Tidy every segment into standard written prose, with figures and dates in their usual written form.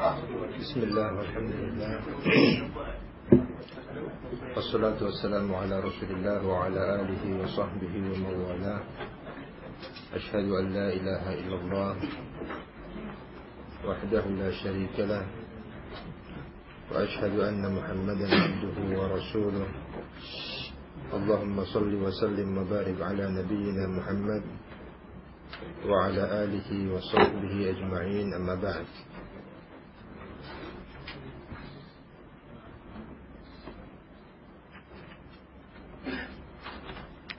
Bismillah, walhamdulillah, wassalatu wassalamu ala rasulillah wa ala alihi wa sahbihi wa mawala. Ashhadu an la ilaha illallah wahdahu la sharika lah, wa ashhadu anna Muhammadan abduhu wa rasuluh. Allahumma salli wa sallim wa barik ala nabiyyina Muhammad wa ala alihi wa sahbihi ajma'in, amma ba'd.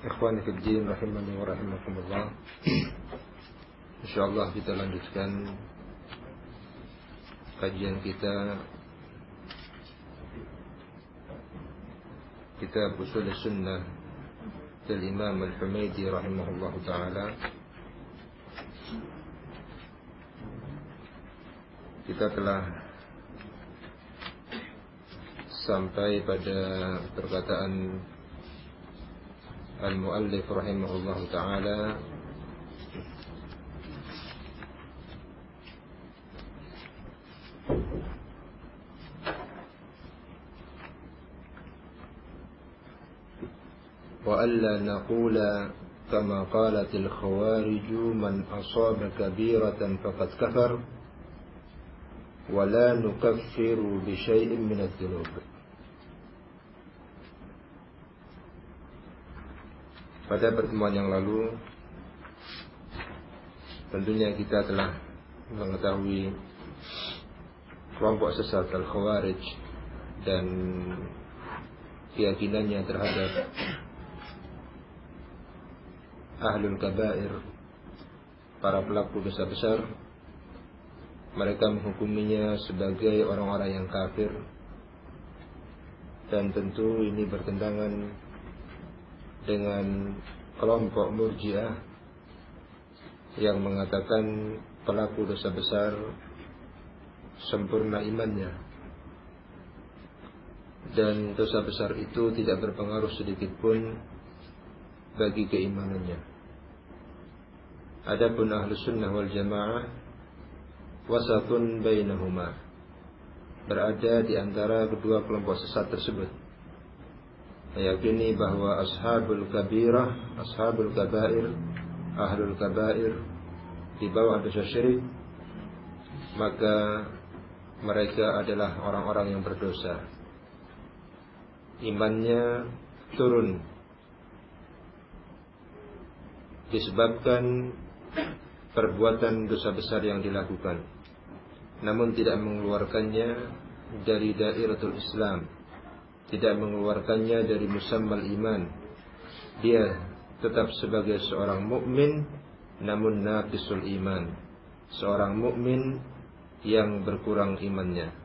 Ikhwani fid din rahimani wa rahimakumullah. Insyaallah kita lanjutkan kajian kita Kitab Ushul Sunnah dari Imam Al-Humaydi rahimahullah taala. Kita telah sampai pada perkataan Al-Muallif rahimahullah ta'ala وَأَلَّا نَقُولَ كَمَا قَالَتِ الْخَوَارِجُ مَنْ أَصَابَ كَبِيرَةً فَقَدْ كَفَرَ وَلَا نُكَفِّرُ بِشَيْءٍ مِنَ الذُّنُوبِ. Pada pertemuan yang lalu tentunya kita telah mengetahui kelompok sesat Al-Khawarij dan keyakinannya terhadap Ahlul Kabair, para pelaku dosa besar. Mereka menghukuminya sebagai orang-orang yang kafir, dan tentu ini bertentangan dengan kelompok Murji'ah yang mengatakan pelaku dosa besar sempurna imannya, dan dosa besar itu tidak berpengaruh sedikit pun bagi keimanannya. Adapun Ahlus Sunnah wal Jamaah wasatun bainahuma, berada di antara kedua kelompok sesat tersebut, meyakini bahwa ashabul kabirah, ashabul kabair, ahlul kabair di bawah dosa syirik, maka mereka adalah orang-orang yang berdosa. Imannya turun disebabkan perbuatan dosa besar yang dilakukan, namun tidak mengeluarkannya dari dairatul Islam, tidak mengeluarkannya dari musammal iman. Dia tetap sebagai seorang mukmin, namun naqisul iman, seorang mukmin yang berkurang imannya.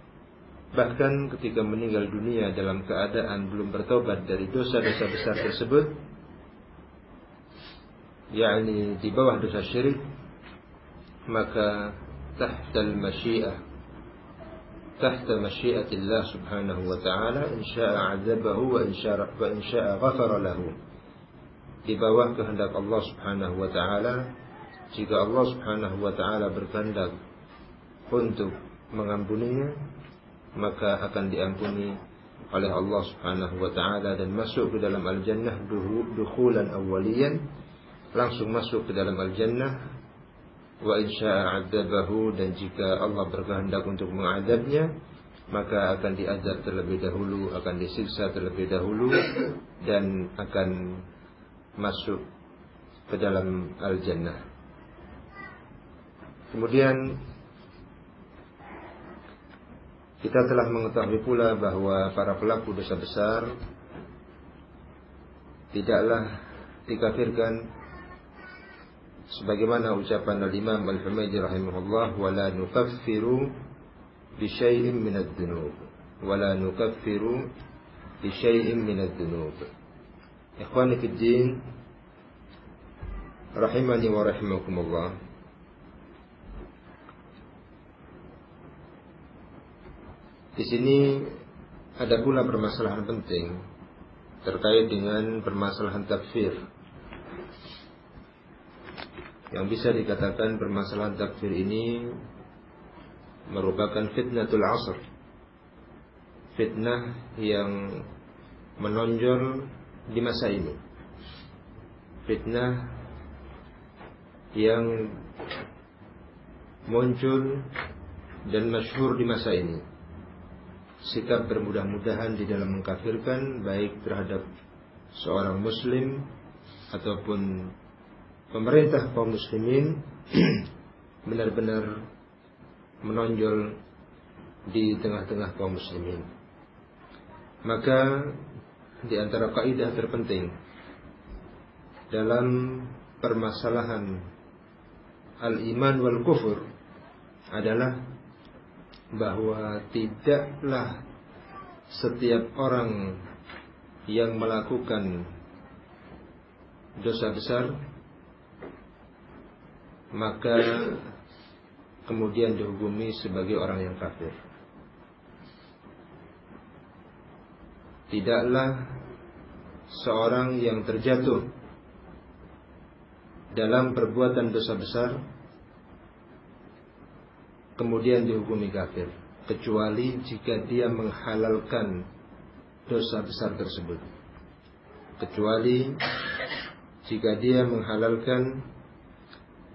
Bahkan ketika meninggal dunia dalam keadaan belum bertobat dari dosa-dosa besar tersebut, yakni di bawah dosa syirik, maka tahtal masyiah, tahta masyiatillah subhanahu wa ta'ala, in sya'a azabahu wa in sya'a ghafara lahu. Di bawah kehendak Allah subhanahu wa ta'ala. Jika Allah subhanahu wa ta'ala berkehendak untuk mengampuninya, maka akan diampuni oleh Allah subhanahu wa ta'ala dan masuk ke dalam al-jannah dukhulan awwaliyan, langsung masuk ke dalam al-jannah. Wa in sya'a adzabahu, dan jika Allah berkehendak untuk mengazabnya, maka akan diazab terlebih dahulu, akan disiksa terlebih dahulu, dan akan masuk ke dalam al-jannah. Kemudian kita telah mengetahui pula bahwa para pelaku dosa besar tidaklah dikafirkan, sebagaimana ucapan al-Imam Al-Humaydi rahimahullah, wala nukaffiru bi syai'in minadz dzunub, wala nukaffiru bi syai'in minadz dzunub. Ikhwani fid din rahimani wa rahimakumullah. Di sini ada pula permasalahan penting terkait dengan permasalahan takfir. Yang bisa dikatakan permasalahan takfir ini merupakan fitnatul asr, fitnah yang menonjol di masa ini, fitnah yang muncul dan masyhur di masa ini. Sikap bermudah-mudahan di dalam mengkafirkan, baik terhadap seorang muslim ataupun pemerintah kaum muslimin, benar-benar menonjol di tengah-tengah kaum muslimin. Maka di antara kaidah terpenting dalam permasalahan al-iman wal kufur adalah bahwa tidaklah setiap orang yang melakukan dosa besar maka kemudian dihukumi sebagai orang yang kafir. Tidaklah seorang yang terjatuh dalam perbuatan dosa besar kemudian dihukumi kafir, kecuali jika dia menghalalkan dosa besar tersebut. Kecuali jika dia menghalalkan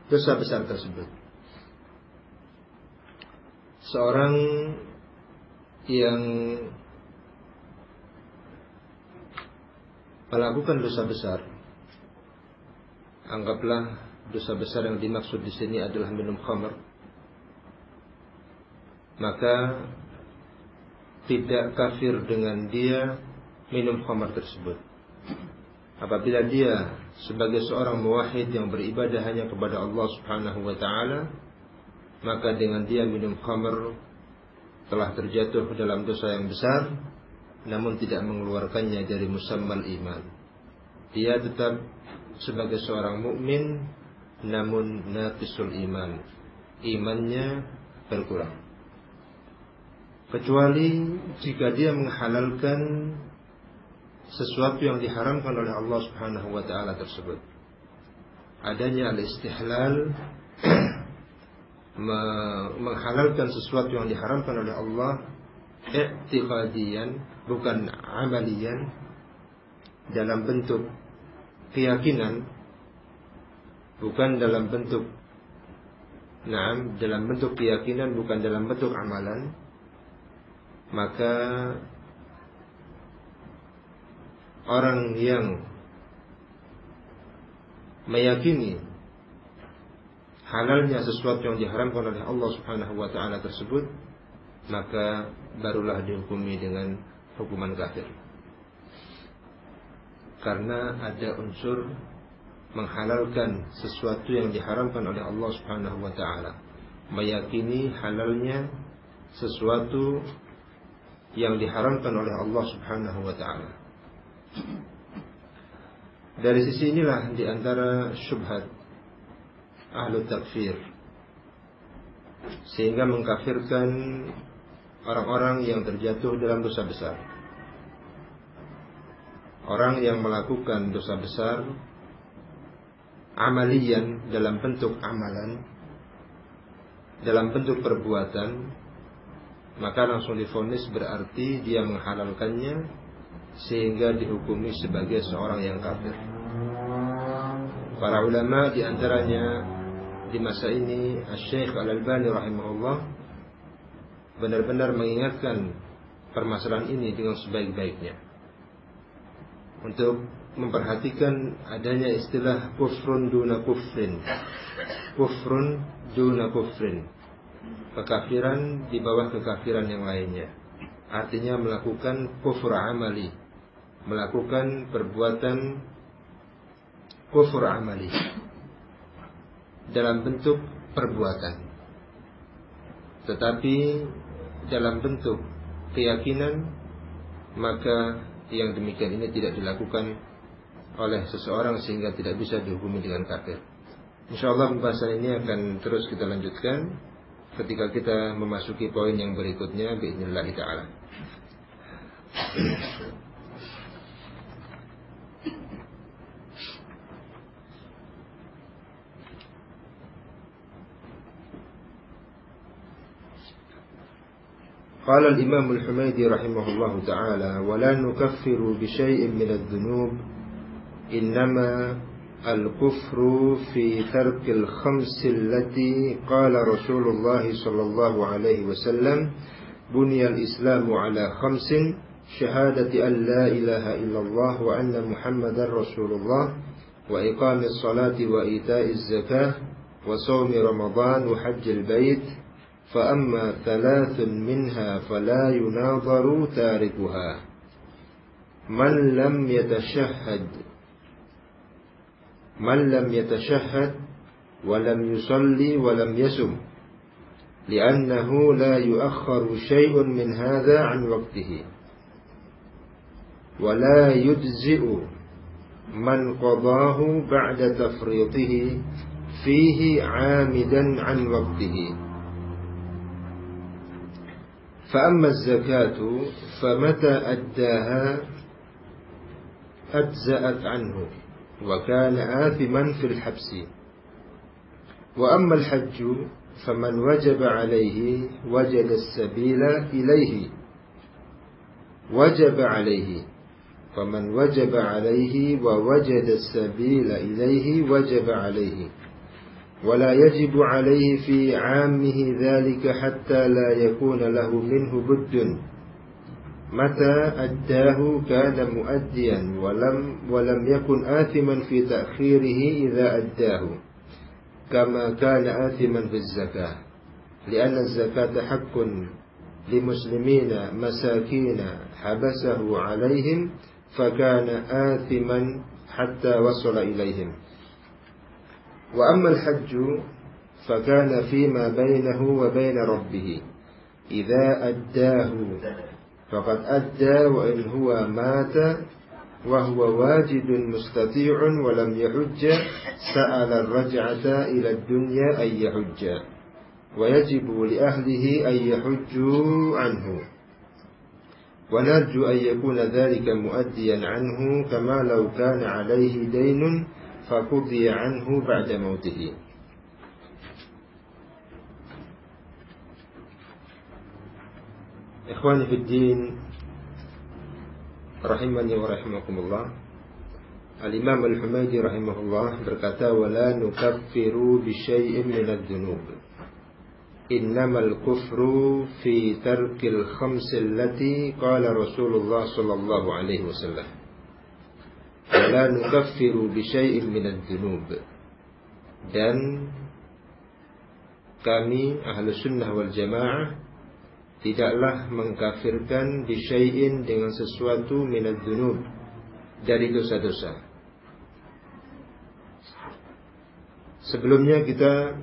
dosa besar tersebut. Seorang yang melakukan dosa besar, anggaplah dosa besar yang dimaksud di sini adalah minum khamr, maka tidak kafir dengan dia minum khamar tersebut. Apabila dia sebagai seorang muwahhid yang beribadah hanya kepada Allah Subhanahu wa taala, maka dengan dia minum khamar telah terjatuh dalam dosa yang besar, namun tidak mengeluarkannya dari musammal iman. Dia tetap sebagai seorang mukmin, namun naqisul iman, imannya berkurang. Kecuali jika dia menghalalkan sesuatu yang diharamkan oleh Allah Subhanahu wa taala tersebut. Adanya al-istihlal, menghalalkan sesuatu yang diharamkan oleh Allah i'tiqadiyan, bukan amaliyan, dalam bentuk keyakinan, bukan dalam bentuk dalam bentuk keyakinan, bukan dalam bentuk amalan, maka orang yang meyakini halalnya sesuatu yang diharamkan oleh Allah Subhanahu wa taala tersebut, maka barulah dihukumi dengan hukuman kafir. Karena ada unsur menghalalkan sesuatu yang diharamkan oleh Allah Subhanahu wa taala, meyakini halalnya sesuatu yang diharamkan oleh Allah Subhanahu wa taala. Dari sisi inilah di antara syubhat ahlu takfir, sehingga mengkafirkan orang-orang yang terjatuh dalam dosa besar. Orang yang melakukan dosa besar amalian, dalam bentuk amalan, dalam bentuk perbuatan, maka langsung divonis berarti dia menghalalkannya, sehingga dihukumi sebagai seorang yang kafir. Para ulama di antaranya di masa ini Asy-Syaikh Al-Albani rahimahullah benar-benar mengingatkan permasalahan ini dengan sebaik-baiknya, untuk memperhatikan adanya istilah kufrun duna kufrin, kufrun duna kufrin, kekafiran di bawah kekafiran yang lainnya. Artinya melakukan kufur amali, melakukan perbuatan kufur amali dalam bentuk perbuatan, tetapi dalam bentuk keyakinan, maka yang demikian ini tidak dilakukan oleh seseorang sehingga tidak bisa dihukumi dengan kafir. InsyaAllah pembahasan ini akan terus kita lanjutkan ketika kita memasuki poin yang berikutnya bi'idznillah ta'ala. قال الإمام الحميدي رحمه الله تعالى: ولا نكفر بشيء من الذنوب، إنما الكفر في ترك الخمس التي قال رسول الله صلى الله عليه وسلم: بني الإسلام على خمس: شهادة أن لا إله إلا الله وأن محمدا رسول الله، وإقام الصلاة وإيتاء الزكاة وصوم رمضان وحج البيت، فأما ثلاث منها فلا يناظر تاركها: من لم يتشهد ولم يصلي ولم يصم، لأنه لا يؤخر شيء من هذا عن وقته، ولا يجزئ من قضاه بعد تفريطه فيه عامدا عن وقته. فأما الزكاة فمتى أداها أجزأت عنه وكان آثما في الحبس. وأما الحج فمن وجب عليه وجد السبيل إليه، فمن وجب عليه ووجد السبيل إليه وجب عليه، ولا يجب عليه في عامه ذلك حتى لا يكون له منه بد. متى أداه كان مؤديا ولم يكن آثما في تأخيره إذا أداه، كما كان آثما في الزكاة، لأن الزكاة حق لمسلمين مساكين حبسه عليهم، فكان آثما حتى وصل إليهم. وأما الحج فكان فيما بينه وبين ربه، إذا أداه فقد أدى، وإن هو مات وهو واجد مستطيع ولم يحج سأل الرجعة إلى الدنيا أن يحج، ويجب لأهله أن يحجوا عنه، ونرجو أن يكون ذلك مؤديا عنه، كما لو كان عليه دين فقضي عنه بعد موته. Ikhwani fi din, rahimani wa rahimakumullah. Al-Imam Al-Humaydi rahimahullah berkata: wala nukaffiru bi syai'in min adz-dzunub, innamal kufru fi tarkil khams allati qala Rasulullah sallallahu alaihi wasallam. Wala nukaffiru bi syai'in min adz-dzunub, dan kami Ahlus Sunnah wal Jamaah tidaklah mengkafirkan bisyai'in dengan sesuatu minadz dzunub, dari dosa-dosa. Sebelumnya kita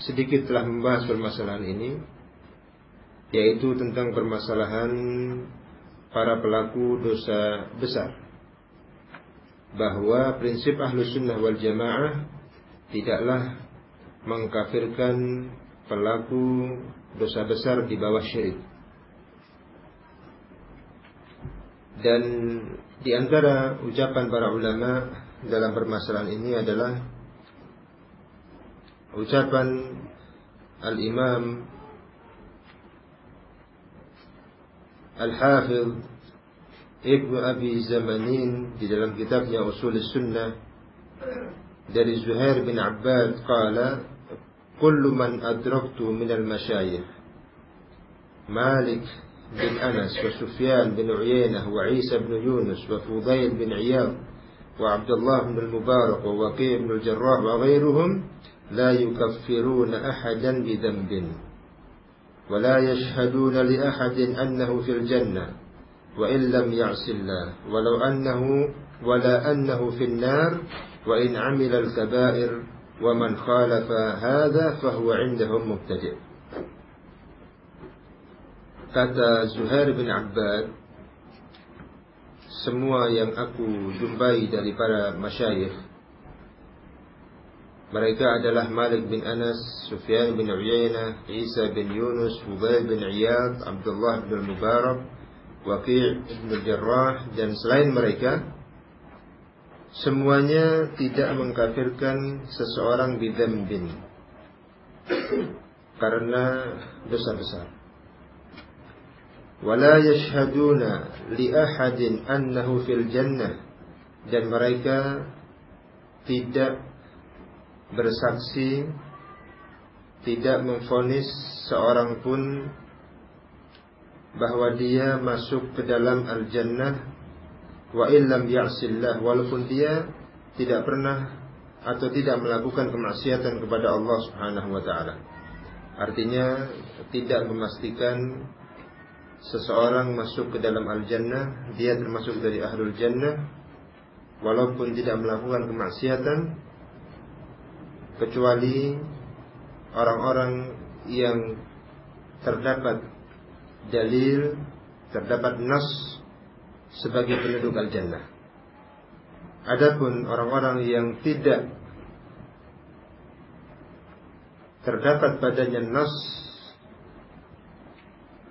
sedikit telah membahas permasalahan ini, yaitu tentang permasalahan para pelaku dosa besar, bahwa prinsip Ahlus Sunnah wal Jamaah tidaklah mengkafirkan pelaku dosa besar di bawah syirik. Dan di antara ucapan para ulama dalam permasalahan ini adalah ucapan Al-Imam Al-Hafidh Ibnu Abi Zamanin di dalam kitabnya Ushul Sunnah dari Zuhair bin Abbad qala: kullu man adraktu minal masyayikh Malik bin Anas wa Sufyan bin Uyainah wa Isa bin Yunus wa Fudail bin Iyad wa Abdullah bin al-Mubarak wa Waqi' bin al-Jarrah wa ghairuhum la yukaffiruna ahadan bi dhanbin wa la yashhaduna li ahadin annahu fil jannah wa in lam ya'sillah walau annahu wala annahu fin nar wa in 'amila al-kaba'ir wa man khalafa hadha fahuwa 'indahum mubtadi'. Kata Zuhair bin Abbad, semua yang aku jumpai dari para masyayikh, mereka adalah Malik bin Anas, Sufyan bin Uyainah, Isa bin Yunus, Fudail bin Iyad, Abdullah bin al-Mubarak, Waqi' bin al-Jarrah, dan selain mereka, semuanya tidak mengkafirkan seseorang bidzambin, karena dosa besar. wala yashhaduna li ahadin annahu fil jannah, dan mereka tidak bersaksi, tidak memvonis seorang pun bahwa dia masuk ke dalam al-jannah, wa illam ya'sillah, walaupun dia tidak pernah atau tidak melakukan kemaksiatan kepada Allah Subhanahu wa taala. Artinya tidak memastikan seseorang masuk ke dalam al-jannah, dia termasuk dari ahlul jannah walaupun tidak melakukan kemaksiatan, kecuali orang-orang yang terdapat dalil, terdapat nas sebagai penduduk al-jannah. Adapun orang-orang yang tidak terdapat padanya nas,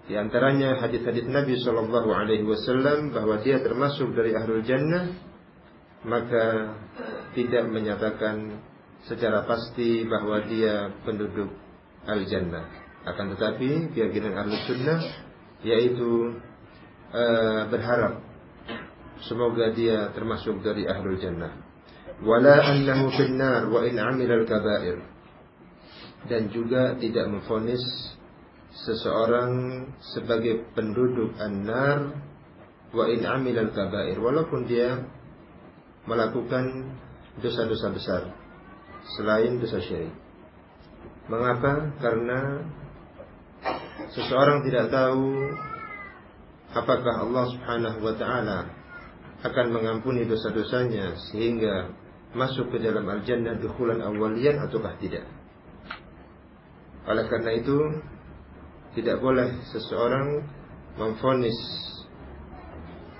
di antaranya hadis-hadis Nabi sallallahu alaihi wasallam bahwa dia termasuk dari ahlul jannah, maka tidak menyatakan secara pasti bahwa dia penduduk al-jannah. Akan tetapi keyakinan ahlus sunnah yaitu berharap semoga dia termasuk dari ahlul jannah. Wala annahu finnar wa in amila al-kaba'ir, dan juga tidak memvonis seseorang sebagai penduduk an-nar wa in amila al-kaba'ir, walaupun dia melakukan dosa-dosa besar selain dosa syirik. Mengapa? Karena seseorang tidak tahu apakah Allah Subhanahu wa taala akan mengampuni dosa-dosanya sehingga masuk ke dalam al-jannah dukhulan awwaliyan ataukah tidak. Oleh karena itu tidak boleh seseorang memvonis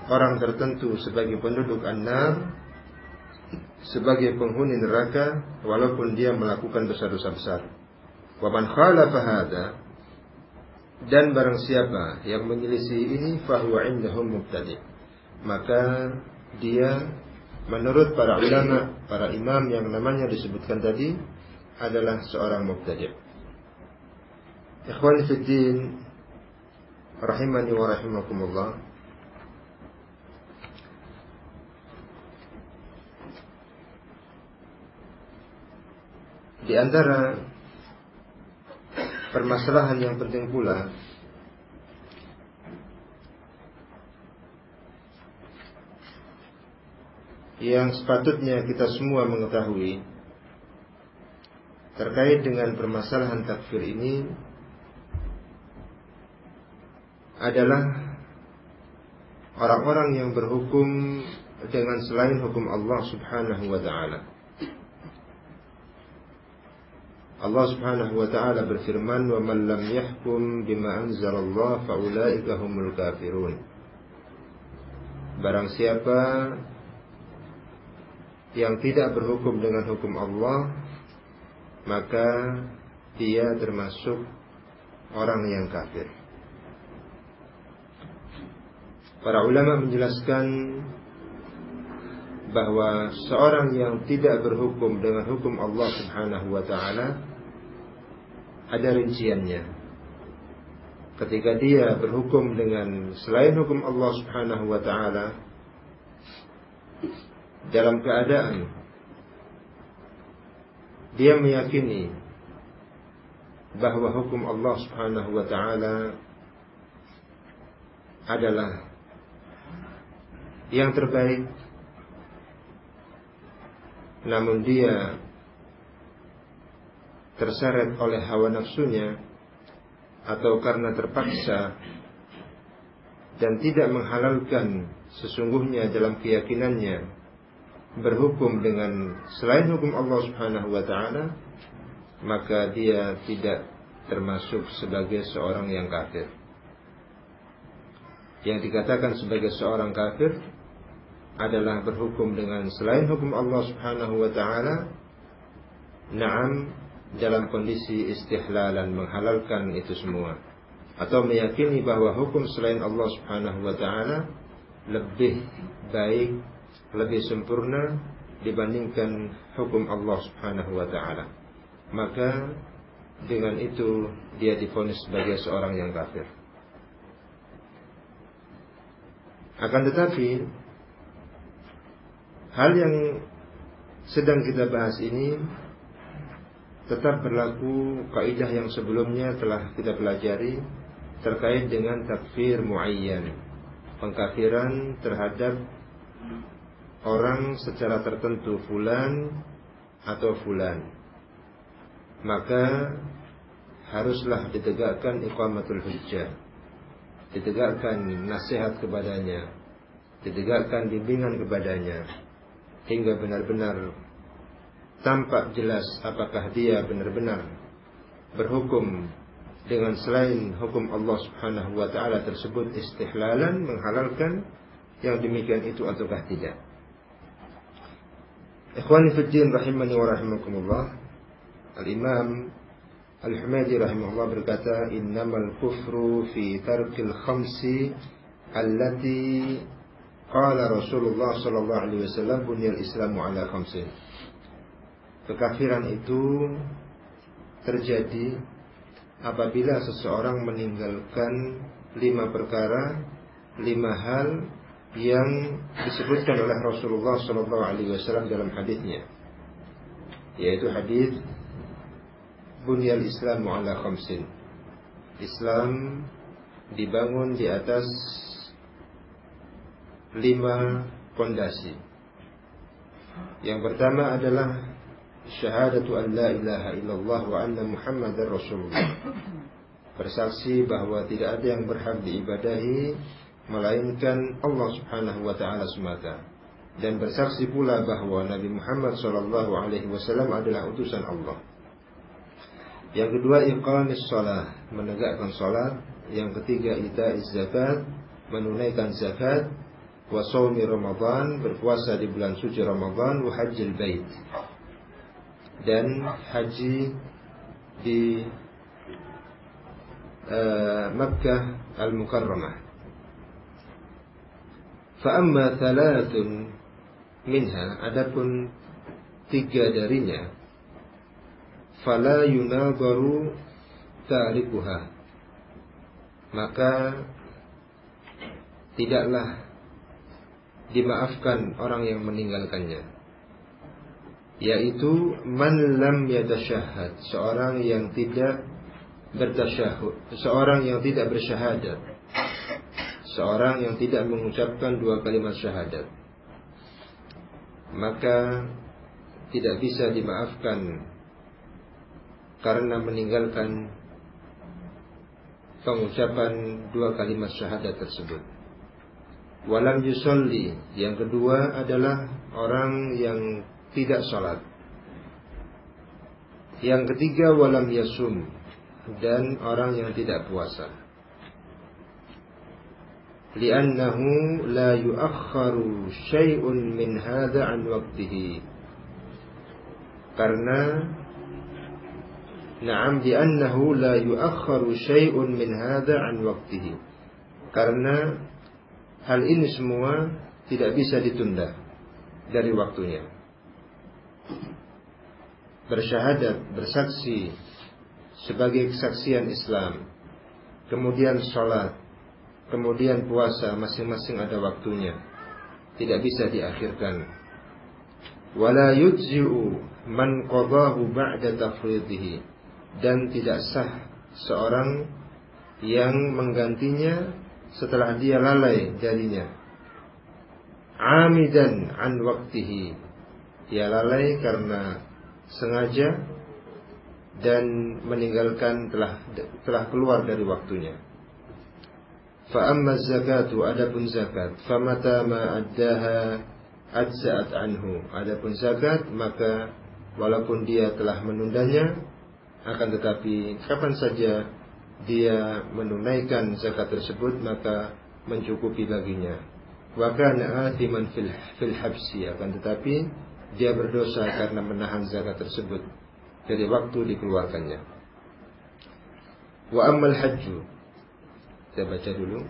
orang tertentu sebagai penduduk an-nar, sebagai penghuni neraka, walaupun dia melakukan dosa-dosa besar. Wa man khalafa hada, dan barang siapa yang menyelisih ini, fahuwa indahum mubtadi', maka dia menurut para ulama, para imam yang namanya disebutkan tadi adalah seorang mubtadi'. Ikhwani fid din, rahimani wa rahimakumullah. Di antara permasalahan yang penting pula yang sepatutnya kita semua mengetahui terkait dengan permasalahan takfir ini adalah orang-orang yang berhukum dengan selain hukum Allah Subhanahu wa ta'ala. Allah Subhanahu wa ta'ala berfirman, "Wa man lam yahkum bima anzalallah fa ulaika humul kafirun." Barang siapa yang tidak berhukum dengan hukum Allah, maka dia termasuk orang yang kafir. Para ulama menjelaskan bahwa seorang yang tidak berhukum dengan hukum Allah Subhanahu wa ta'ala ada rinciannya. Ketika dia berhukum dengan selain hukum Allah Subhanahu wa ta'ala dalam keadaan dia meyakini bahwa hukum Allah Subhanahu wa ta'ala adalah yang terbaik, namun dia terseret oleh hawa nafsunya atau karena terpaksa dan tidak menghalalkan sesungguhnya dalam keyakinannya berhukum dengan selain hukum Allah Subhanahu wa ta'ala, maka dia tidak termasuk sebagai seorang yang kafir. Yang dikatakan sebagai seorang kafir adalah berhukum dengan selain hukum Allah Subhanahu wa ta'ala, na'am, dalam kondisi istihlalan, menghalalkan itu semua, atau meyakini bahwa hukum selain Allah Subhanahu wa ta'ala lebih baik, lebih sempurna dibandingkan hukum Allah Subhanahu wa ta'ala, maka dengan itu dia divonis sebagai seorang yang kafir. Akan tetapi hal yang sedang kita bahas ini tetap berlaku kaidah yang sebelumnya telah kita pelajari terkait dengan takfir muayyan, pengkafiran terhadap orang secara tertentu, fulan atau fulan. Maka haruslah ditegakkan iqamatul hujjah, ditegakkan nasihat kepadanya, ditegakkan bimbingan kepadanya, hingga benar-benar tampak jelas apakah dia benar-benar berhukum dengan selain hukum Allah Subhanahu wa taala tersebut istihlalan, menghalalkan yang demikian itu ataukah tidak. Ikhwani fi din rahimani wa rahimakumullah. Al-Imam Al-Humaydi rahimahullah berkata, innamal kufru fi tarkil khamsi allati qala Rasulullah sallallahu alaihi wasallam bunyal islamu ala khamsin. Kekafiran itu terjadi apabila seseorang meninggalkan 5 perkara, 5 hal yang disebutkan oleh Rasulullah sallallahu alaihi wasallam dalam hadisnya, yaitu hadis bunyal islamu ala khamsin. Islam dibangun di atas 5 pondasi. Yang pertama adalah syahadatu an la ilaha illallah wa anna muhammadar rasulullah, bersaksi bahwa tidak ada yang berhak diibadahi melainkan Allah Subhanahu wa taala semata, dan bersaksi pula bahwa Nabi Muhammad sallallahu alaihi wasallam adalah utusan Allah. Yang kedua, iqamis shalah, menegakkan salat. Yang ketiga, itaiz zakat, menunaikan zakat. Wa shaumi Ramadan, berpuasa di bulan suci Ramadan. Wa hajjil bait, dan haji di Makkah Al-Mukarramah. Fa amma thalathun minha, adapun 3 darinya, fala yunadaru tarikuha, maka tidaklah dimaafkan orang yang meninggalkannya, yaitu man lam yatasyahhad, seorang yang tidak bertasyahud, seorang yang tidak bersyahadat, seorang yang tidak mengucapkan 2 kalimat syahadat, maka tidak bisa dimaafkan karena meninggalkan pengucapan 2 kalimat syahadat tersebut. Walam yusolli, yang kedua adalah orang yang tidak sholat. Yang ketiga, walam yasum, dan orang yang tidak puasa. Li'annahu la yu'akhkharu syai'un min hadha an waqtihi, karena na'am li'annahu la yu'akhkharu syai'un min hadha an waqtihi, karena hal ini semua tidak bisa ditunda dari waktunya. Bersyahadat, bersaksi sebagai kesaksian Islam, kemudian sholat, kemudian puasa, masing-masing ada waktunya, tidak bisa diakhirkan. Wala yujzi'u man qadahu ba'da tafridihi, dan tidak sah seorang yang menggantinya setelah dia lalai darinya. Amidan an waqtihi, dia lalai karena sengaja dan meninggalkan telah keluar dari waktunya. Fa amma zakatu, adapun zakat, famata ma addaha ajza'at anhu, adapun zakat maka walaupun dia telah menundanya, akan tetapi kapan saja dia menunaikan zakat tersebut maka mencukupi baginya. Wa kana athiman fil habsi, akan tetapi dia berdosa karena menahan zakat tersebut dari waktu dikeluarkannya. Wa ammal hajju, kita baca dulu.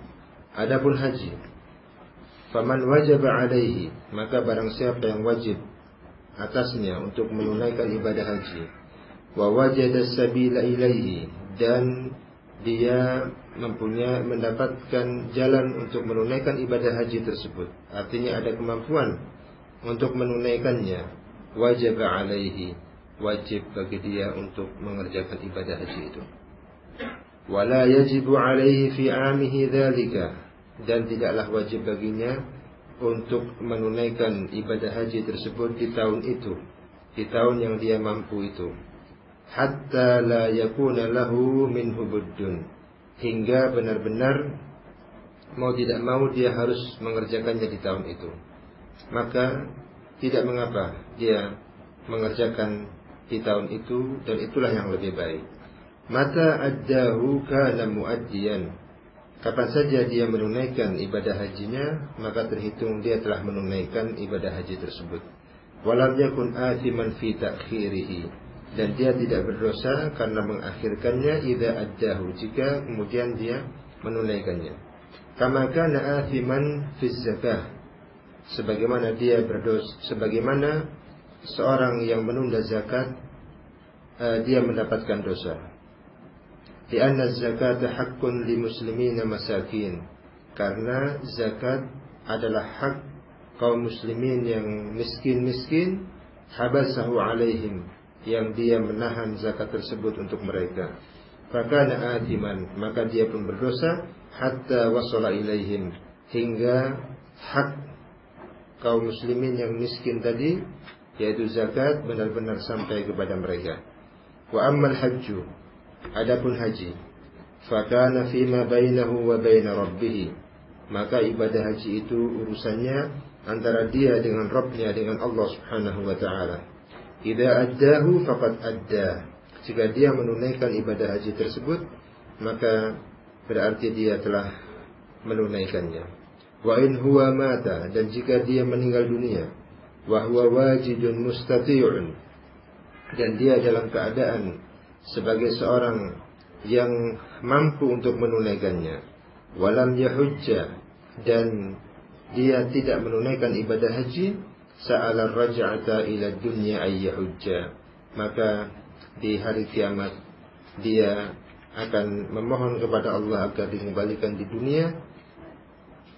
Adapun haji, faman wajaba alaihi, maka barang siapa yang wajib atasnya untuk menunaikan ibadah haji, wa wajada sabila ilaihi, dan dia mendapatkan jalan untuk menunaikan ibadah haji tersebut, artinya ada kemampuan untuk menunaikannya, wajib alaihi, wajib bagi dia untuk mengerjakan ibadah haji itu. Wala yajibu alaihi fi amihi dzalika, dan tidaklah wajib baginya untuk menunaikan ibadah haji tersebut di tahun itu, di tahun yang dia mampu itu. Hatta la yakuna lahu minhu buddun, hingga benar-benar mau tidak mau dia harus mengerjakannya di tahun itu. Maka tidak mengapa dia mengerjakan di tahun itu, dan itulah yang lebih baik. Mata addahu kana muaddiyan, kapan saja dia menunaikan ibadah hajinya, maka terhitung dia telah menunaikan ibadah haji tersebut. Walam yakun athiman fi ta'khirihi, dan dia tidak berdosa karena mengakhirkannya idza addahu, jika kemudian dia menunaikannya. Kama kana athiman fi zakah, sebagaimana dia berdosa, sebagaimana seorang yang menunda zakat dia mendapatkan dosa. Di anna zakata haqqun li muslimina masakin, karena zakat adalah hak kaum muslimin yang miskin-miskin, habasahu alaihim, yang dia menahan zakat tersebut untuk mereka. Fakana athiman, maka dia pun berdosa, hatta wasala ilaihim, hingga hak kaum muslimin yang miskin tadi, yaitu zakat, benar-benar sampai kepada mereka. Wa ammal hajju, adapun haji, fakana fima bainahu wa baina rabbih, maka ibadah haji itu urusannya antara dia dengan Rabbnya, dengan Allah Subhanahu wa ta'ala. Idza addahu faqad adda, jika dia menunaikan ibadah haji tersebut, maka berarti dia telah menunaikannya. Wa in huwa mata, dan jika dia meninggal dunia, wa huwa wajidun mustati'un, dan dia dalam keadaan sebagai seorang yang mampu untuk menunaikannya, walam yahujja, dan dia tidak menunaikan ibadah haji, sa'ala raj'ata ila dunya ay yahujja, maka di hari kiamat dia akan memohon kepada Allah agar dikembalikan di dunia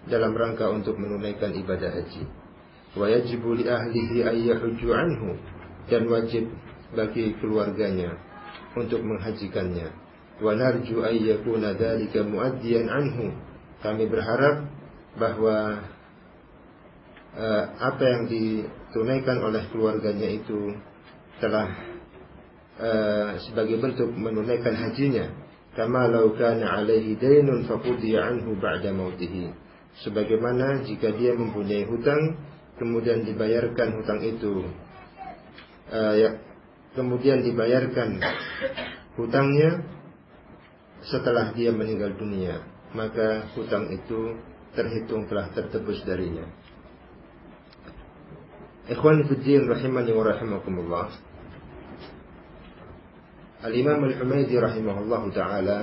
dalam rangka untuk menunaikan ibadah haji. Wa yajibu li ahlihi ay yahujju anhu, dan wajib bagi keluarganya untuk menghajikannya. Wa narju ay yakuna dzalika muaddiyan anhu, kami berharap bahwa apa yang ditunaikan oleh keluarganya itu telah sebagai bentuk menunaikan hajinya. Kama law kana alaihi daynun faqudiya anhu ba'da mautihi, sebagaimana jika dia mempunyai hutang, kemudian dibayarkan hutang itu, kemudian dibayarkan hutangnya setelah dia meninggal dunia, maka hutang itu terhitung telah tertebus darinya. Ikhwan fiddin rahimani wa rahimakumullah. Al-Imam Al-Humaydi rahimahullah ta'ala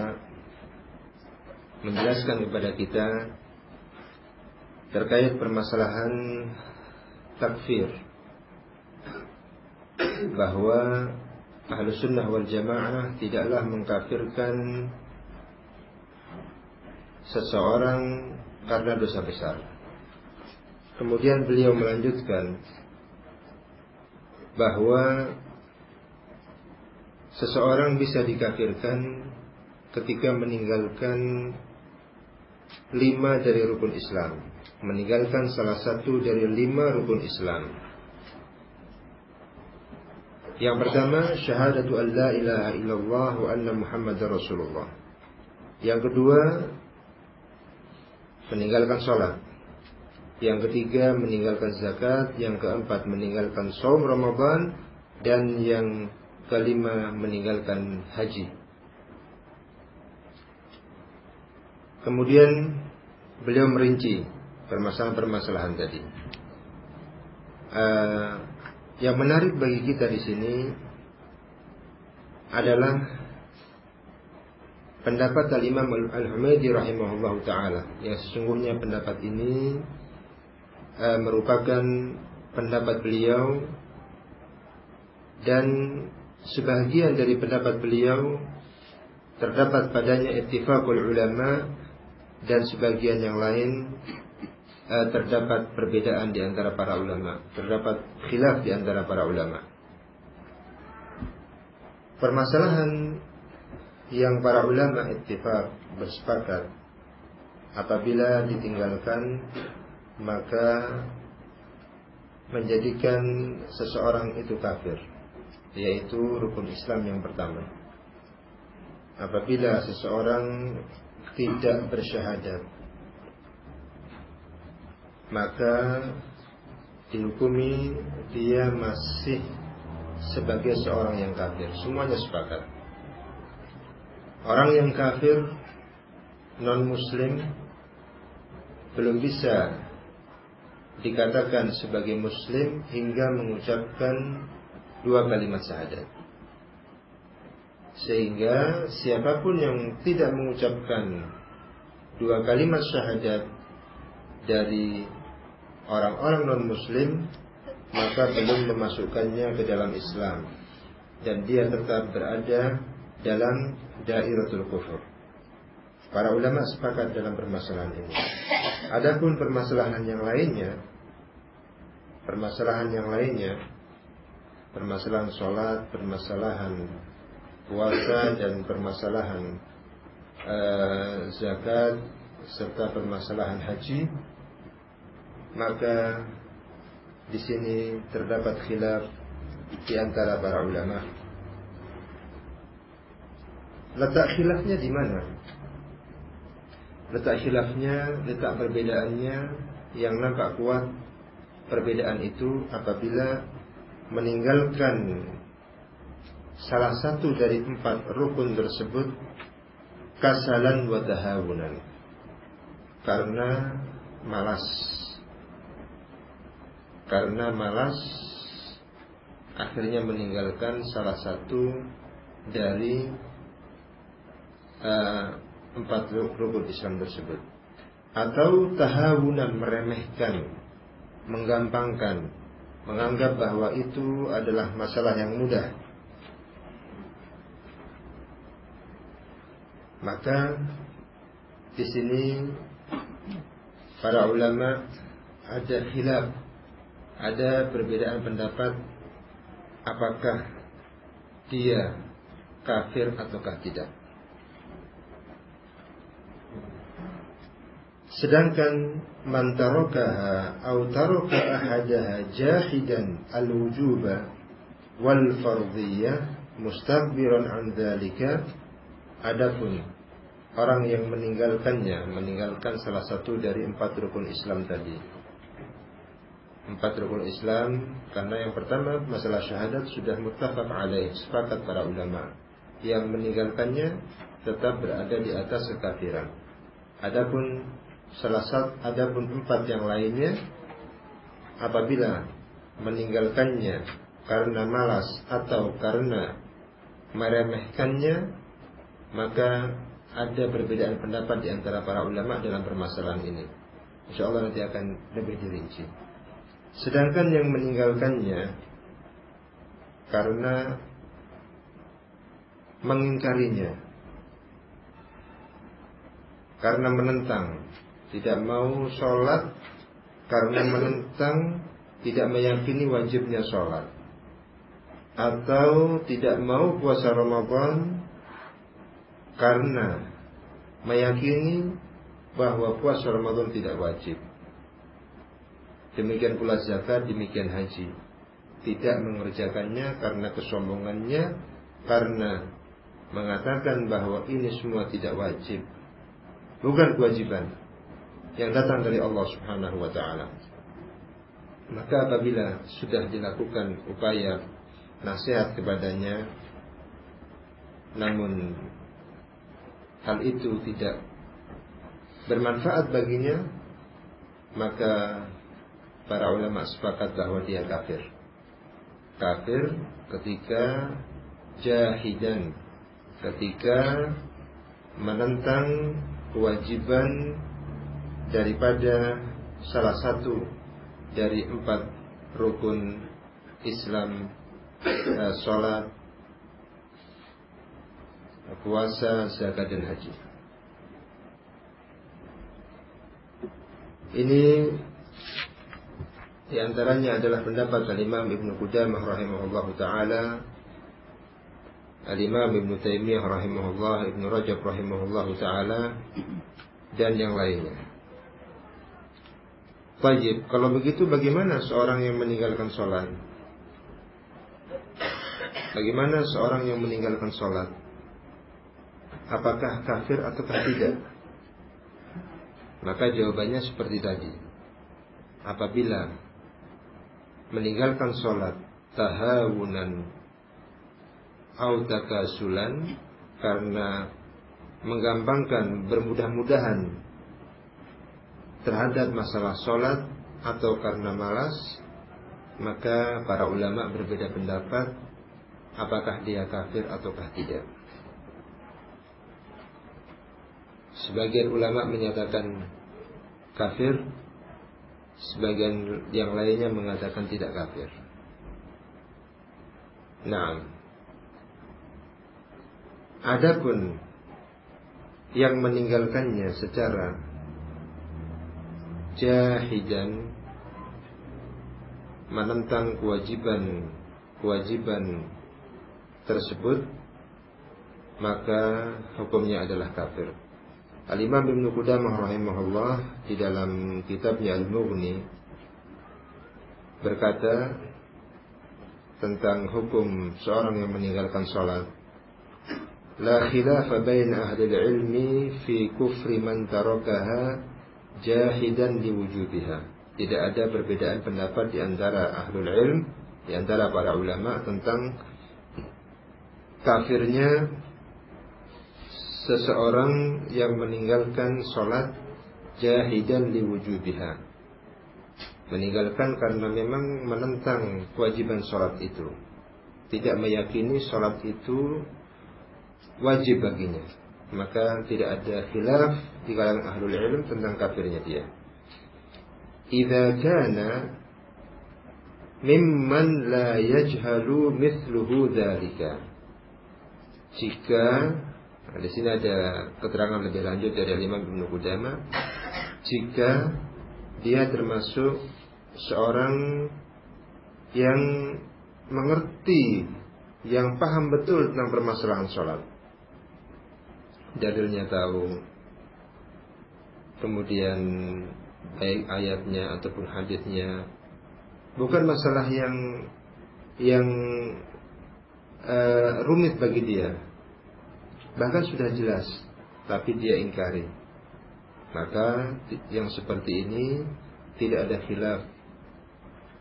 menjelaskan kepada kita terkait permasalahan takfir, bahwa Ahlus Sunnah wal Jamaah tidaklah mengkafirkan seseorang karena dosa besar. Kemudian beliau melanjutkan bahwa seseorang bisa dikafirkan ketika meninggalkan 5 dari rukun Islam, meninggalkan salah satu dari 5 rukun Islam. Yang pertama, syahadatu an la ilaha illallah wa anna Muhammadar Rasulullah. Yang kedua, meninggalkan sholat. Yang ketiga, meninggalkan zakat. Yang keempat, meninggalkan shaum Ramadan. Dan yang kelima, meninggalkan haji. Kemudian beliau merinci permasalahan-permasalahan tadi. Yang menarik bagi kita di sini adalah pendapat Al-Imam Al-Humaydi rahimahullah ta'ala, yang sesungguhnya pendapat ini merupakan pendapat beliau, dan sebahagian dari pendapat beliau terdapat padanya ittifaqul ulama, dan sebagian yang lain terdapat perbedaan di antara para ulama, terdapat khilaf di antara para ulama. Permasalahan yang para ulama ittifaq bersepakat, apabila ditinggalkan maka menjadikan seseorang itu kafir, yaitu rukun Islam yang pertama. Apabila seseorang tidak bersyahadat, maka dihukumi dia masih sebagai seorang yang kafir. Semuanya sepakat. Orang yang kafir, non-muslim, belum bisa dikatakan sebagai muslim hingga mengucapkan 2 kalimat syahadat. Sehingga siapapun yang tidak mengucapkan 2 kalimat syahadat dari orang-orang non-muslim, maka belum memasukkannya ke dalam Islam, dan dia tetap berada dalam dairatul kufur. Para ulama sepakat dalam permasalahan ini. Adapun permasalahan yang lainnya, permasalahan sholat, permasalahan puasa, dan permasalahan zakat, serta permasalahan haji, maka di sini terdapat khilaf di antara para ulama. Letak khilafnya di mana? Letak khilafnya, letak perbedaannya yang nampak kuat, perbedaan itu apabila meninggalkan salah satu dari 4 rukun tersebut kasalan wa tahawunan, karena malas akhirnya meninggalkan salah satu dari 4 rukun Islam tersebut, atau tahawunan, meremehkan, menggampangkan, menganggap bahwa itu adalah masalah yang mudah. Maka di sini para ulama ada khilaf, ada perbedaan pendapat, apakah dia kafir ataukah tidak. Sedangkan man tarakaha aw taraka ahadaha jahidan al-wujuba wal fardhiyah mustakbiran an dzalika, adapun orang yang meninggalkan salah satu dari 4 rukun Islam tadi. 4 rukun Islam, karena yang pertama masalah syahadat sudah muttafaq alaih, sepakat para ulama. Yang meninggalkannya tetap berada di atas kekafiran. Adapun 4 yang lainnya, apabila meninggalkannya karena malas atau karena meremehkannya, maka ada perbedaan pendapat di antara para ulama dalam permasalahan ini. InsyaAllah nanti akan lebih dirinci. Sedangkan yang meninggalkannya karena mengingkarinya, karena menentang, tidak mau sholat karena menentang, tidak meyakini wajibnya sholat, atau tidak mau puasa Ramadan karena meyakini bahwa puasa Ramadan tidak wajib. Demikian pula zakat, demikian haji. Tidak mengerjakannya karena kesombongannya, karena mengatakan bahwa ini semua tidak wajib, bukan kewajiban yang datang dari Allah Subhanahu wa ta'ala. Maka apabila sudah dilakukan upaya nasihat kepadanya, namun hal itu tidak bermanfaat baginya, maka para ulama sepakat bahwa dia kafir. Kafir ketika jahidan, ketika menentang kewajiban daripada salah satu dari 4 rukun Islam, sholat, puasa, zakat dan haji. Ini di antaranya adalah pendapat Al-Imam Ibnu Qudamah rahimahullahu taala, Al-Imam Ibnu Taimiyah rahimahullah, Ibnu Rajab rahimahullahu taala, dan yang lainnya. Baik, kalau begitu bagaimana seorang yang meninggalkan sholat? Bagaimana seorang yang meninggalkan sholat? Apakah kafir ataukah tidak? Maka jawabannya seperti tadi. Apabila meninggalkan sholat tahawunan au takasulan, karena menggampangkan, bermudah-mudahan terhadap masalah sholat, atau karena malas, maka para ulama berbeda pendapat apakah dia kafir ataukah tidak. Sebagian ulama menyatakan kafir, sebagian yang lainnya mengatakan tidak kafir. Nah, adapun yang meninggalkannya secara jahidan, menentang kewajiban tersebut, maka hukumnya adalah kafir. Al-Imam Ibnu Qudamah rahimahullah di dalam kitabnya Al-Mughni berkata tentang hukum seorang yang meninggalkan salat, la khilafa baina ahli ilmi fi kufri man tarakaha jahidan liwujubiha. Tidak ada perbedaan pendapat di antara ahlul ilm, di antara para ulama tentang kafirnya seseorang yang meninggalkan sholat jahidan liwujubiha, meninggalkan karena memang menentang kewajiban sholat itu, tidak meyakini sholat itu wajib baginya, maka tidak ada khilaf di kalangan ahlul ilm tentang kafirnya dia. Idza kana mimman la yajhalu mithluhu dzalika, jika di sini ada keterangan lebih lanjut dari Imam Ibnu Qudamah, jika dia termasuk seorang yang mengerti, yang paham betul tentang permasalahan sholat, dalilnya tahu, kemudian baik ayatnya ataupun hadisnya, bukan masalah yang rumit bagi dia, bahkan sudah jelas, tapi dia ingkari, maka yang seperti ini tidak ada khilaf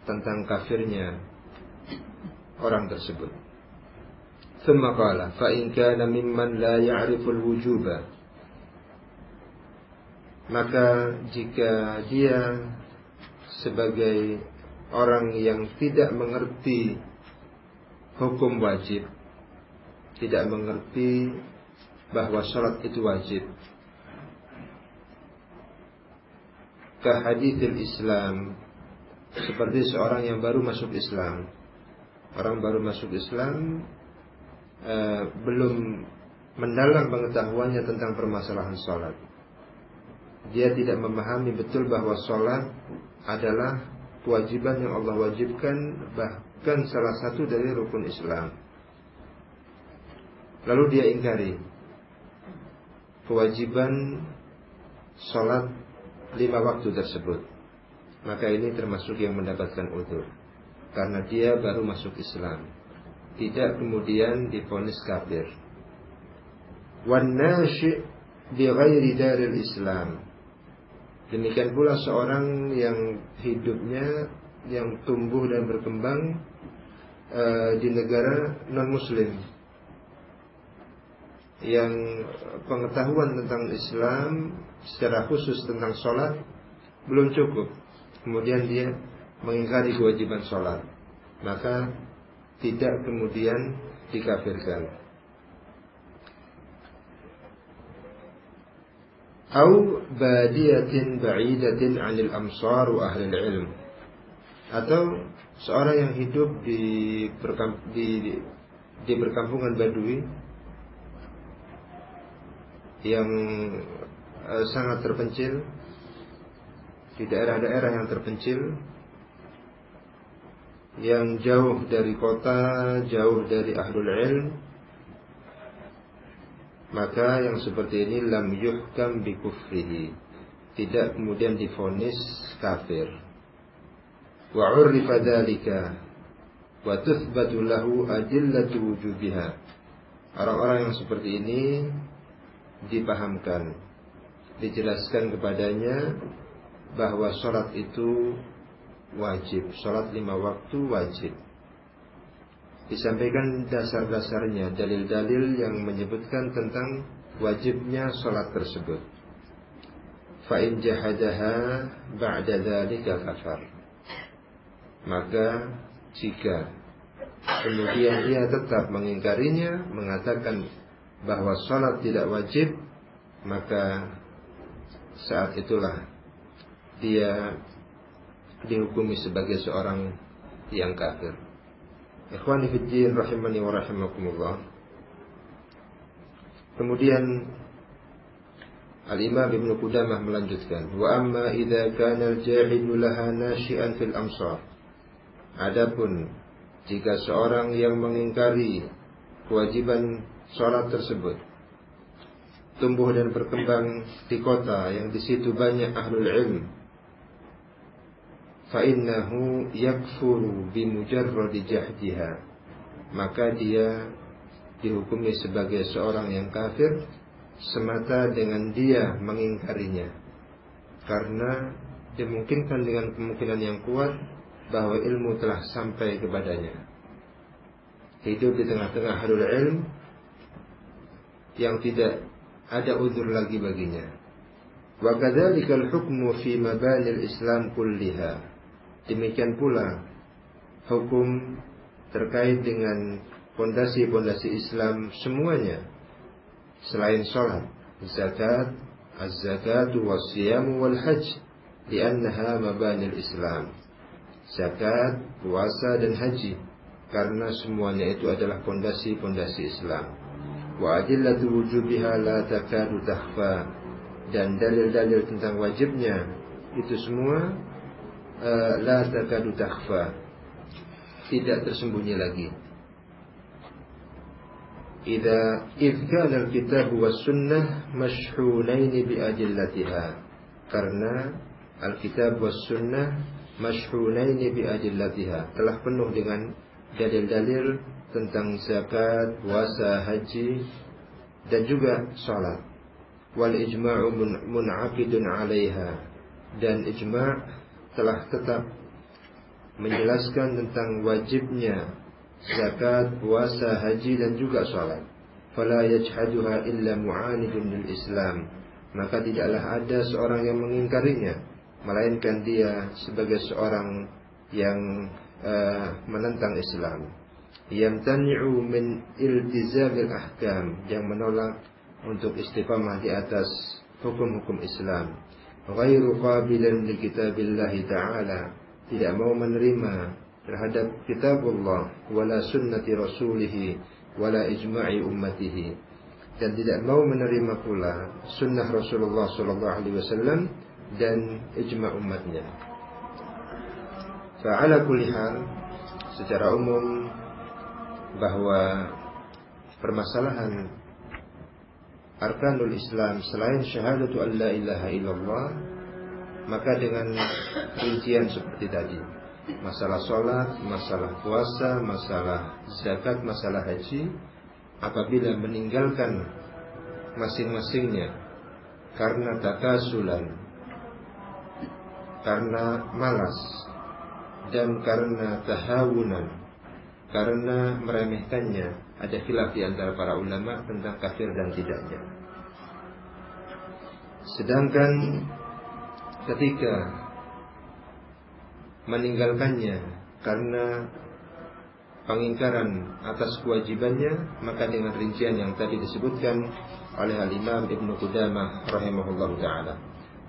tentang kafirnya orang tersebut. Tsumma qala fa in kana mimman la ya'rifu al-wujuba, maka jika dia sebagai orang yang tidak mengerti hukum wajib, tidak mengerti bahwa sholat itu wajib, kahadithil Islam, seperti seorang yang baru masuk Islam. Orang baru masuk Islam belum mendalam pengetahuannya tentang permasalahan sholat. Dia tidak memahami betul bahwa sholat adalah kewajiban yang Allah wajibkan, bahkan salah satu dari rukun Islam. Lalu dia ingkari kewajiban sholat 5 waktu tersebut, maka ini termasuk yang mendapatkan udzur, karena dia baru masuk Islam, tidak kemudian divonis kafir. Wan nashi' bi ghairi daril Islam, demikian pula seorang yang hidupnya, yang tumbuh dan berkembang di negara non-muslim, yang pengetahuan tentang Islam secara khusus tentang sholat belum cukup, kemudian dia mengingkari kewajiban sholat, maka tidak kemudian dikafirkan. Au badiyatin ba'idatin 'anil amsar wa ahli ilm, atau seorang yang hidup di perkampungan Badui, yang sangat terpencil, di daerah-daerah yang terpencil, yang jauh dari kota, jauh dari ahlul ilm, maka yang seperti ini lam yuhkam bi kufrihi, tidak kemudian divonis kafir. Wa urifa dzalika wa tuthbatu lahu adillatu wujubiha. Orang-orang yang seperti ini dipahamkan, dijelaskan kepadanya bahwa sholat itu wajib, sholat 5 waktu wajib. Disampaikan dasar-dasarnya, dalil-dalil yang menyebutkan tentang wajibnya sholat tersebut. Fa in jahadaha ba'da dzalika kafar. Maka jika kemudian dia tetap mengingkarinya, mengatakan bahwa sholat tidak wajib, maka saat itulah dia dihukumi sebagai seorang yang kafir. Ikhwani fid din rahimani wa rahimakumullah. Kemudian Al-Imam Ibnu Qudamah melanjutkan, wa amma idza kana al-jahidu laha nashi'an fil amsar. Adapun jika seorang yang mengingkari kewajiban salat tersebut tumbuh dan berkembang di kota yang di situ banyak ahlul ilm, fa innahu yakfuru bimujarradi jahdiha, maka dia dihukumi sebagai seorang yang kafir semata dengan dia mengingkarinya, karena dimungkinkan dengan kemungkinan yang kuat bahwa ilmu telah sampai kepadanya, hidup di tengah-tengah ahlul ilm yang tidak ada uzur lagi baginya. Wa kadzalika al-hukmu fi mabani al-Islam kulliha. Demikian pula hukum terkait dengan pondasi-pondasi Islam semuanya selain salat, zakat, az-zakatu was-siyam wal-hajj, li'annaha mabani al-Islam. Zakat, puasa dan haji, karena semuanya itu adalah pondasi-pondasi Islam. Wa adillatu wujubiha la takadu takhfa, dan dalil-dalil tentang wajibnya itu semua la takadu takhfa, tidak tersembunyi lagi. Idz kana al-kitab was sunnah mashhunain bi adillatiha, karena al-kitab was sunnah mashhunain bi adillatiha, telah penuh dengan dalil-dalil tentang zakat, puasa, haji, dan juga salat. Wal ijma'u mun'aqidun 'alaiha, dan ijma' telah tetap menjelaskan tentang wajibnya zakat, puasa, haji, dan juga salat. Fala yajhaduha illa mu'anidun lil Islam, maka tidaklah ada seorang yang mengingkarinya melainkan dia sebagai seorang yang menentang Islam. Yamtani'u min iltizamil ahkam, yang menolak untuk istiqamah di atas hukum-hukum Islam. Ghairu qabilan li kitabillahi ta'ala, tidak mau menerima terhadap kitabullah, wala sunnati rasulih, wala ijma'i ummatihi, dan tidak mau menerima pula sunnah Rasulullah sallallahu alaihi wasallam dan ijma' umatnya. Fa'ala kulli hal, secara umum bahwa permasalahan arkanul Islam selain syahadatu an la ilaha illallah, maka dengan rincian seperti tadi, masalah sholat, masalah puasa, masalah zakat, masalah haji, apabila meninggalkan masing-masingnya karena takasulan, karena malas, dan karena tahawunan, karena meremehkannya, ada khilaf di antara para ulama tentang kafir dan tidaknya. Sedangkan ketika meninggalkannya karena pengingkaran atas kewajibannya, maka dengan rincian yang tadi disebutkan oleh Al-Imam Ibnu Qudamah rahimahullahu ta'ala.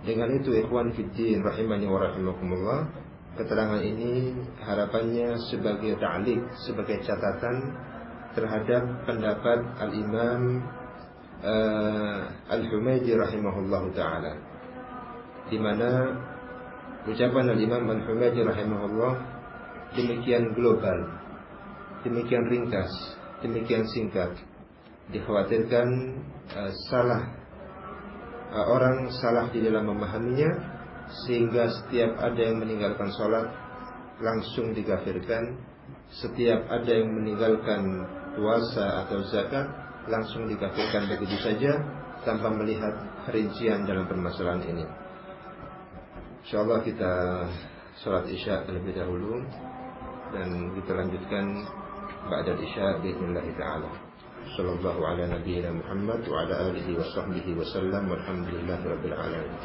Dengan itu ikhwan fiddin rahimani wa rahimakumullah, keterangan ini harapannya sebagai ta'liq, sebagai catatan terhadap pendapat Al-Imam Al-Humaydi rahimahullahu ta'ala, di mana ucapan Al-Imam Al-Humaydi rahimahullah demikian global, demikian ringkas, demikian singkat. Dikhawatirkan orang salah di dalam memahaminya, sehingga setiap ada yang meninggalkan sholat langsung dikafirkan, setiap ada yang meninggalkan puasa atau zakat langsung dikafirkan begitu saja tanpa melihat rincian dalam permasalahan ini. Insyaallah kita sholat isya terlebih dahulu dan kita lanjutkan ba'da isya biidznillah taala. Sallallahu ala nabiyyina Muhammad wa ala alihi wa sahbihi wa sallam walhamdulillahi rabbil alamin.